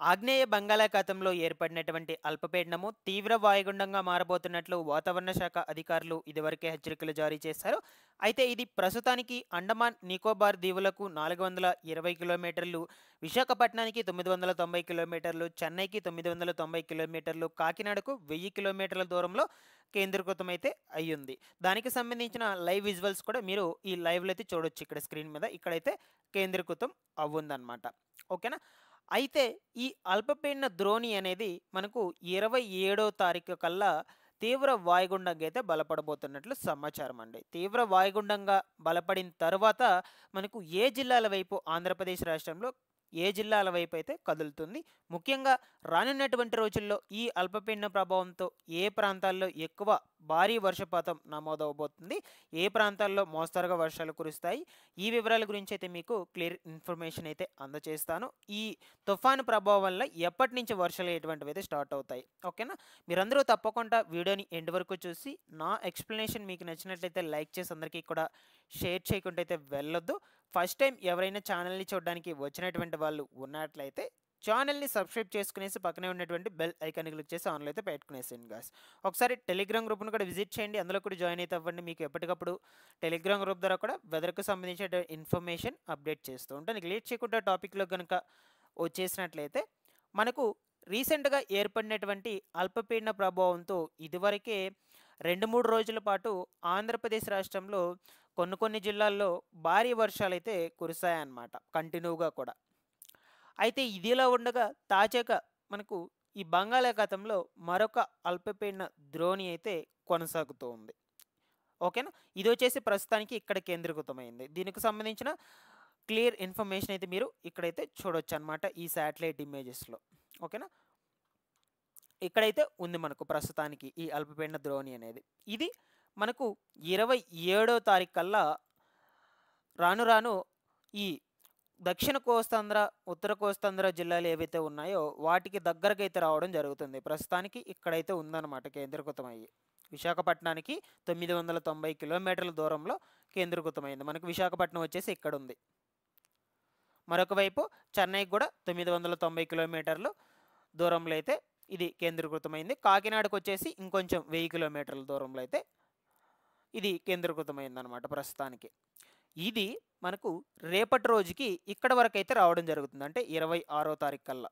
ఆగ్నేయ బంగాళాఖాతంలో ఏర్పడినటువంటి అల్పపీడనము తీవ్ర వాయుగుండంగా మారబోతున్నట్లు వాతావరణ శాఖ అధికారులు ఇదివరకే హెచ్చరికలు జారీ చేశారు. అయితే ఇది ప్రస్తుతానికి అండమాన్ నికోబార్ దీవులకు 420 కిలోమీటర్లు, విశాఖపట్నానికి 990 కిలోమీటర్లు, చెన్నైకి 990 కిలోమీటర్లు, కాకినాడకు 1000 కిలోమీటర్ల దూరంలో కేంద్రీకృతమైతే అయ్యింది. దానికి సంబంధించిన లైవ్ విజువల్స్ కూడా మీరు ఈ లైవ్లో అయితే చూడొచ్చు. ఇక్కడ స్క్రీన్ మీద ఇక్కడైతే కేంద్రీకృతం అవ్వుందన్నమాట. ఓకేనా. అయితే ఈ అల్పపీడన ద్రోణి అనేది మనకు 27వ తారీఖు కల్లా తీవ్ర వాయుగుండంగా అయితే బలపడబోతున్నట్లు సమాచారం అండి. తీవ్ర వాయుగుండంగా బలపడిన తర్వాత మనకు ఏ జిల్లాల వైపు ఆంధ్రప్రదేశ్ రాష్ట్రంలో ఏ జిల్లాల వైపు అయితే కదులుతుంది, ముఖ్యంగా రానున్నటువంటి రోజుల్లో ఈ అల్పపీడన ప్రభావంతో ఏ ప్రాంతాల్లో ఎక్కువ భారీ వర్షపాతం నమోదవబోతుంది, ఏ ప్రాంతాల్లో మోస్తరుగా వర్షాలు కురుస్తాయి, ఈ వివరాల గురించి అయితే మీకు క్లియర్ ఇన్ఫర్మేషన్ అయితే అందజేస్తాను. ఈ తుఫాను ప్రభావం వల్ల ఎప్పటి నుంచి వర్షాలు ఎటువంటివి అయితే స్టార్ట్ అవుతాయి. ఓకేనా. మీరందరూ తప్పకుండా వీడియోని ఎండ్ వరకు చూసి నా ఎక్స్ప్లెనేషన్ మీకు నచ్చినట్లయితే లైక్ చేసి అందరికీ కూడా షేర్ చేయకుండా అయితే వెళ్ళొద్దు. ఫస్ట్ టైం ఎవరైనా ఛానల్ని చూడడానికి వచ్చినటువంటి వాళ్ళు ఉన్నట్లయితే ఛానల్ని సబ్స్క్రైబ్ చేసుకునేసి పక్కనే ఉన్నటువంటి బెల్ ఐకాన్ని క్లిక్ చేసి ఆన్లో అయితే పెట్టుకునేసేయండి గాయ్స్. ఒకసారి టెలిగ్రామ్ గ్రూప్ను కూడా విజిట్ చేయండి, అందులో కూడా జాయిన్ అయితే అవ్వండి. మీకు ఎప్పటికప్పుడు టెలిగ్రామ్ గ్రూప్ ద్వారా కూడా వెదర్కు సంబంధించిన ఇన్ఫర్మేషన్ అప్డేట్ చేస్తూ ఉంటాను. లేట్ చేయకుండా టాపిక్లో కనుక వచ్చేసినట్లయితే మనకు రీసెంట్గా ఏర్పడినటువంటి అల్పపీడన ప్రభావంతో ఇదివరకే 2-3 రోజుల పాటు ఆంధ్రప్రదేశ్ రాష్ట్రంలో కొన్ని జిల్లాల్లో భారీ వర్షాలు అయితే కురిశాయన్నమాట, కంటిన్యూగా కూడా. అయితే ఇదిలా ఉండగా తాజాగా మనకు ఈ బంగాళాఖాతంలో మరొక అల్పపీడన ద్రోణి అయితే కొనసాగుతూ ఉంది. ఓకేనా. ఇది వచ్చేసి ప్రస్తుతానికి ఇక్కడ కేంద్రీకృతమైంది. దీనికి సంబంధించిన క్లియర్ ఇన్ఫర్మేషన్ అయితే మీరు ఇక్కడైతే చూడొచ్చు అనమాట, ఈ శాటిలైట్ ఇమేజెస్లో. ఓకేనా. ఇక్కడైతే ఉంది మనకు ప్రస్తుతానికి ఈ అల్పపీడన ద్రోణి అనేది. ఇది మనకు 27వ తారీఖు కల్లా రాను రాను ఈ దక్షిణ కోస్తాంధ్ర, ఉత్తర కోస్తాంధ్ర జిల్లాలు ఏవైతే ఉన్నాయో వాటికి దగ్గరగా అయితే రావడం జరుగుతుంది. ప్రస్తుతానికి ఇక్కడైతే ఉందన్నమాట కేంద్రీకృతమయ్యి. విశాఖపట్నానికి 990 కిలోమీటర్ల దూరంలో కేంద్రీకృతమైంది. మనకు విశాఖపట్నం వచ్చేసి ఇక్కడ ఉంది. మరొక వైపు చెన్నైకి కూడా 990 కిలోమీటర్లు దూరంలో అయితే ఇది కేంద్రీకృతమైంది. కాకినాడకు వచ్చేసి ఇంకొంచెం 1000 కిలోమీటర్ల దూరంలో అయితే ఇది కేంద్రీకృతమైంది అనమాట ప్రస్తుతానికి. ఇది మనకు రేపటి రోజుకి ఇక్కడ వరకు అయితే రావడం జరుగుతుంది, అంటే 26వ తారీఖు కల్లా.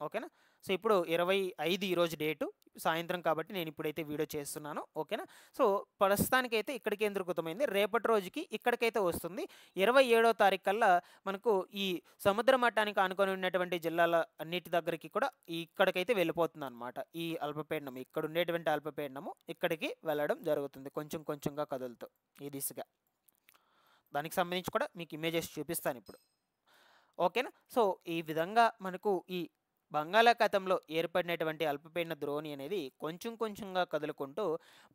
ఓకేనా. సో ఇప్పుడు 25 ఈరోజు డేటు, సాయంత్రం కాబట్టి నేను ఇప్పుడైతే వీడియో చేస్తున్నాను. ఓకేనా. సో ప్రస్తుతానికైతే ఇక్కడ కేంద్రీకృతమైంది. రేపటి రోజుకి ఇక్కడికైతే వస్తుంది. 27వ తారీఖు కల్లా మనకు ఈ సముద్ర మట్టానికి ఆనుకొని ఉన్నటువంటి జిల్లాల అన్నిటి దగ్గరికి కూడా ఇక్కడికైతే వెళ్ళిపోతుంది అనమాట. ఈ అల్పపీడనం, ఇక్కడ ఉండేటువంటి అల్పపీడనము ఇక్కడికి వెళ్ళడం జరుగుతుంది, కొంచెం కొంచెంగా కదులుతూ ఈ దిశగా. దానికి సంబంధించి కూడా మీకు ఇమేజెస్ చూపిస్తాను ఇప్పుడు. ఓకేనా. సో ఈ విధంగా మనకు ఈ బంగాళాఖాతంలో ఏర్పడినటువంటి అల్పపీడన ద్రోణి అనేది కొంచెం కొంచెంగా కదులుకుంటూ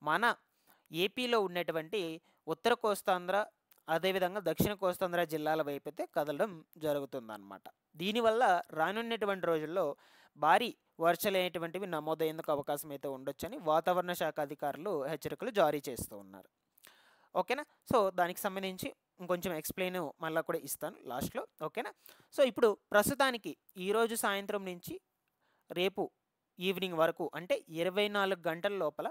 మన ఏపీలో ఉన్నటువంటి ఉత్తర కోస్తాంధ్ర, అదేవిధంగా దక్షిణ కోస్తాంధ్ర జిల్లాల వైపు అయితే కదలడం జరుగుతుందన్నమాట. దీనివల్ల రానున్నటువంటి రోజుల్లో భారీ వర్షాలు అనేటువంటివి నమోదయ్యేందుకు అవకాశం అయితే ఉండొచ్చని వాతావరణ శాఖ అధికారులు హెచ్చరికలు జారీ చేస్తూ ఉన్నారు. ఓకేనా. సో దానికి సంబంధించి ఇంకొంచెం ఎక్స్ప్లెయిన్ మళ్ళీ కూడా ఇస్తాను లాస్ట్లో. ఓకేనా. సో ఇప్పుడు ప్రస్తుతానికి ఈరోజు సాయంత్రం నుంచి రేపు ఈవినింగ్ వరకు, అంటే 24 గంటల లోపల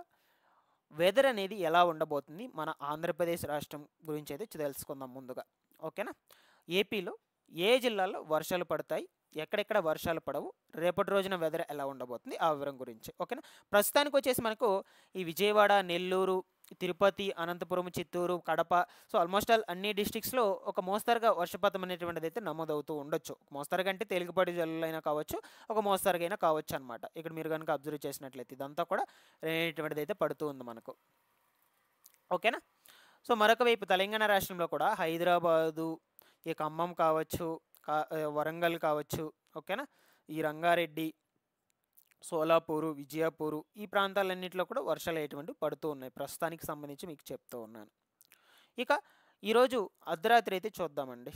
వెదర్ అనేది ఎలా ఉండబోతుంది మన ఆంధ్రప్రదేశ్ రాష్ట్రం గురించి అయితే తెలుసుకుందాం ముందుగా. ఓకేనా. ఏపీలో ఏ జిల్లాల్లో వర్షాలు పడతాయి, ఎక్కడెక్కడ వర్షాలు పడవు, రేపటి రోజున వెదర్ ఎలా ఉండబోతుంది, ఆ వివరం గురించి. ఓకేనా. ప్రస్తుతానికి వచ్చేసి మనకు ఈ Vijayawada, Nellore, Tirupati, Anantapuram, Chittoor, Kadapa, so almost all అన్ని డిస్ట్రిక్ట్స్లో ఒక మోస్తరుగా వర్షపాతం అనేటువంటిది అయితే నమోదవుతూ ఉండొచ్చు. మోస్తరుగా అంటే తేలికపాటి జల్లులైనా కావచ్చు, ఒక మోస్తరుగా అయినా కావచ్చు అనమాట. ఇక్కడ మీరు కనుక అబ్జర్వ్ చేసినట్లయితే ఇదంతా కూడా అనేటువంటిది అయితే పడుతూ ఉంది మనకు. ఓకేనా. సో మరొక వైపు తెలంగాణ రాష్ట్రంలో కూడా హైదరాబాదు, ఈ ఖమ్మం కావచ్చు, వరంగల్ కావచ్చు, ఓకేనా, ఈ రంగారెడ్డి, సోలాపూరు, విజయపూరు, ఈ ప్రాంతాలన్నింటిలో కూడా వర్షాలు ఎటువంటి పడుతూ ఉన్నాయి ప్రస్తుతానికి సంబంధించి మీకు చెప్తూ ఉన్నాను. ఇక ఈరోజు అర్ధరాత్రి అయితే చూద్దామండి.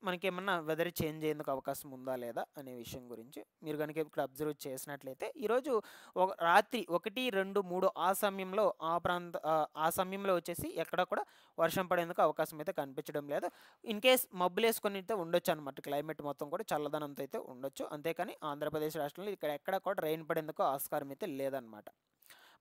మనకేమన్నా వెదర్ చేంజ్ అయ్యేందుకు అవకాశం ఉందా లేదా అనే విషయం గురించి మీరు గనుక ఇక్కడ అబ్జర్వ్ చేసినట్లయితే ఈరోజు రాత్రి 1, 2, 3 ఆ సమయంలో వచ్చేసి ఎక్కడ కూడా వర్షం పడేందుకు అవకాశం అయితే కనిపించడం లేదు. ఇన్ కేస్ మబ్బులేసుకొని అయితే ఉండొచ్చు అనమాట. క్లైమేట్ మొత్తం కూడా చల్లదనంతో అయితే ఉండొచ్చు. అంతేకాని ఆంధ్రప్రదేశ్ రాష్ట్రంలో ఇక్కడ ఎక్కడ కూడా రెయిన్ పడేందుకు ఆస్కారం అయితే లేదనమాట.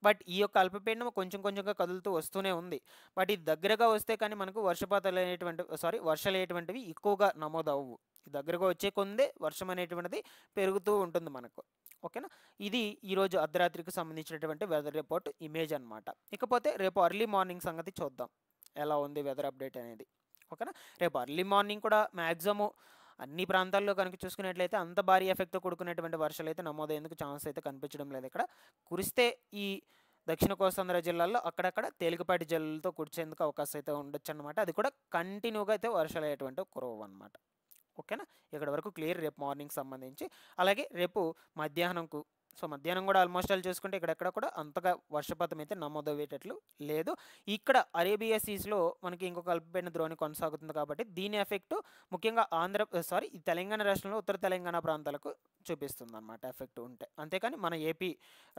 బట్ ఈ యొక్క అల్పపీడనం కొంచెం కొంచెంగా కదులుతూ వస్తూనే ఉంది. బట్ ఇది దగ్గరగా వస్తే కానీ మనకు వర్షాలు అనేటువంటివి ఎక్కువగా నమోదవ్వవు. దగ్గరగా వచ్చే కొందే వర్షం అనేటువంటిది పెరుగుతూ ఉంటుంది మనకు. ఓకేనా? ఇది ఈరోజు అర్ధరాత్రికి సంబంధించినటువంటి వెదర్ రిపోర్ట్ ఇమేజ్ అనమాట. ఇకపోతే రేపు ఎర్లీ మార్నింగ్ సంగతి చూద్దాం ఎలా ఉంది వెదర్ అప్డేట్ అనేది. ఓకేనా? రేపు ఎర్లీ మార్నింగ్ కూడా మ్యాక్సిమం అన్ని ప్రాంతాల్లో కనుక చూసుకున్నట్లయితే అంత భారీ ఎఫెక్ట్తో కూడుకున్నటువంటి వర్షాలు అయితే నమోదయ్యేందుకు ఛాన్స్ అయితే కనిపించడం లేదు. ఇక్కడ కురిస్తే ఈ దక్షిణ కోస్తాంధ్ర జిల్లాల్లో అక్కడక్కడ తేలికపాటి జల్లులతో కురిచేందుకు అవకాశం అయితే ఉండొచ్చు అనమాట. అది కూడా కంటిన్యూగా అయితే వర్షాలు అయ్యేటువంటి కురవు అనమాట. ఓకేనా? ఇక్కడ వరకు క్లియర్ రేపు మార్నింగ్ సంబంధించి. అలాగే రేపు మధ్యాహ్నంకు మధ్యాహ్నం కూడా ఆల్మోస్ట్ ఆల్ చూసుకుంటే ఇక్కడెక్కడ కూడా అంతగా వర్షపాతం అయితే నమోదయ్యేటట్లు లేదు. ఇక్కడ అరేబియా సీస్లో మనకి ఇంకొక అల్పపీడన ద్రోణి కొనసాగుతుంది కాబట్టి దీని ఎఫెక్ట్ ముఖ్యంగా ఈ తెలంగాణ రాష్ట్రంలో ఉత్తర తెలంగాణ ప్రాంతాలకు చూపిస్తుంది అనమాట ఎఫెక్ట్ ఉంటే. అంతేకాని మన ఏపీ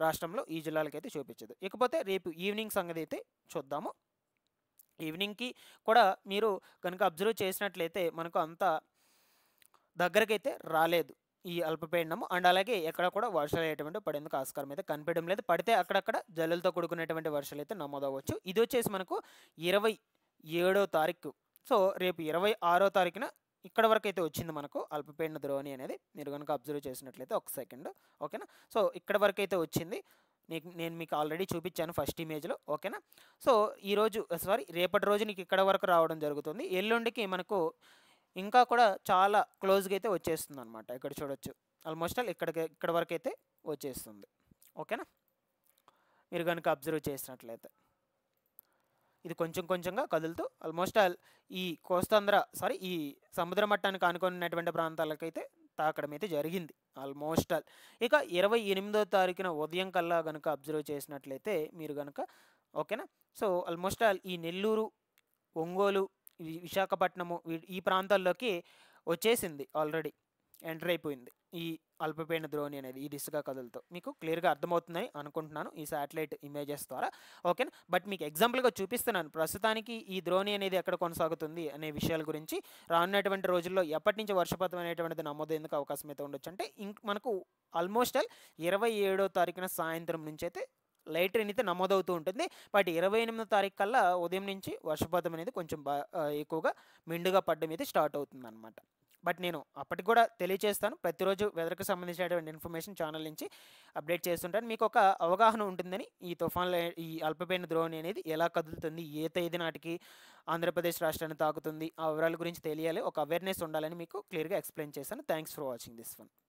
రాష్ట్రంలో ఈ జిల్లాలకైతే చూపించదు. ఇకపోతే రేపు ఈవినింగ్ సంగతి అయితే చూద్దాము. ఈవినింగ్కి కూడా మీరు కనుక అబ్జర్వ్ చేసినట్లయితే మనకు అంత దగ్గరకైతే రాలేదు ఈ అల్పపీడనము. అండ్ అలాగే ఎక్కడ కూడా వర్షాలు అయ్యేటువంటి పడేందుకు ఆస్కారం అయితే కనిపించడం లేదు. పడితే అక్కడక్కడ జల్లులతో కూడుకునేటువంటి వర్షాలు అయితే నమోదవచ్చు. ఇది వచ్చేసి మనకు 27వ తారీఖు. రేపు 26వ తారీఖున ఇక్కడ వరకు అయితే వచ్చింది మనకు అల్పపీడన ద్రోణి అనేది. మీరు కనుక అబ్జర్వ్ చేసినట్లయితే ఒక సెకండ్. ఓకేనా? ఇక్కడ వరకు అయితే వచ్చింది. నేను మీకు ఆల్రెడీ చూపించాను ఫస్ట్ ఇమేజ్లో. ఓకేనా? రేపటి రోజు నీకు ఇక్కడ వరకు రావడం జరుగుతుంది. ఎల్లుండికి మనకు ఇంకా కూడా చాలా క్లోజ్గా అయితే వచ్చేస్తుంది అనమాట. ఇక్కడ చూడొచ్చు ఆల్మోస్ట్ ఆల్ ఇక్కడ వరకు అయితే వచ్చేస్తుంది. ఓకేనా? మీరు కనుక అబ్జర్వ్ చేసినట్లయితే ఇది కొంచెం కొంచెంగా కదులుతూ ఆల్మోస్ట్ ఆల్ ఈ సముద్ర మట్టానికి ఆనుకున్నటువంటి ప్రాంతాలకైతే తాకడం అయితే జరిగింది ఆల్మోస్ట్ ఆల్. ఇక 28వ తారీఖున ఉదయం కల్లా కనుక అబ్జర్వ్ చేసినట్లయితే మీరు కనుక ఓకేనా? ఆల్మోస్ట్ ఆల్ ఈ నెల్లూరు, ఒంగోలు, విశాఖపట్నము ఈ ప్రాంతాల్లోకి వచ్చేసింది, ఆల్రెడీ ఎంటర్ అయిపోయింది ఈ అల్పపీడన ద్రోణి అనేది ఈ దిశగా కదులుతూ. మీకు క్లియర్గా అర్థమవుతుందని అనుకుంటున్నాను ఈ శాటిలైట్ ఇమేజెస్ ద్వారా. ఓకేనా? బట్ మీకు ఎగ్జాంపుల్గా చూపిస్తున్నాను ప్రస్తుతానికి ఈ ద్రోణి అనేది ఎక్కడ కొనసాగుతుంది అనే విషయాల గురించి. రానున్నటువంటి రోజుల్లో ఎప్పటి నుంచి వర్షపాతం అనేటువంటిది నమోదయ్యేందుకు అవకాశం అయితే ఉండొచ్చు అంటే మనకు ఆల్మోస్ట్ ఆల్ 27వ తారీఖున సాయంత్రం నుంచి అయితే లైట్ రెయిన్ అయితే నమోదవుతూ ఉంటుంది. బట్ 28వ తారీఖు కల్లా ఉదయం నుంచి వర్షపాతం అనేది కొంచెం ఎక్కువగా మెండుగా పడడం అయితే స్టార్ట్ అవుతుంది అనమాట. బట్ నేను అప్పటికి కూడా తెలియజేస్తాను. ప్రతిరోజు వెదర్కి సంబంధించినటువంటి ఇన్ఫర్మేషన్ ఛానల్ నుంచి అప్డేట్ చేస్తుంటాను. మీకు ఒక అవగాహన ఉంటుందని ఈ అల్పపీడన ద్రోణి అనేది ఎలా కదులుతుంది, ఏ తేదీ నాటికి ఆంధ్రప్రదేశ్ రాష్ట్రాన్ని తాకుతుంది, ఆ వివరాల గురించి తెలియాలి, ఒక అవేర్నెస్ ఉండాలని మీకు క్లియర్గా ఎక్స్ప్లెయిన్ చేశాను. Thanks for watching this one.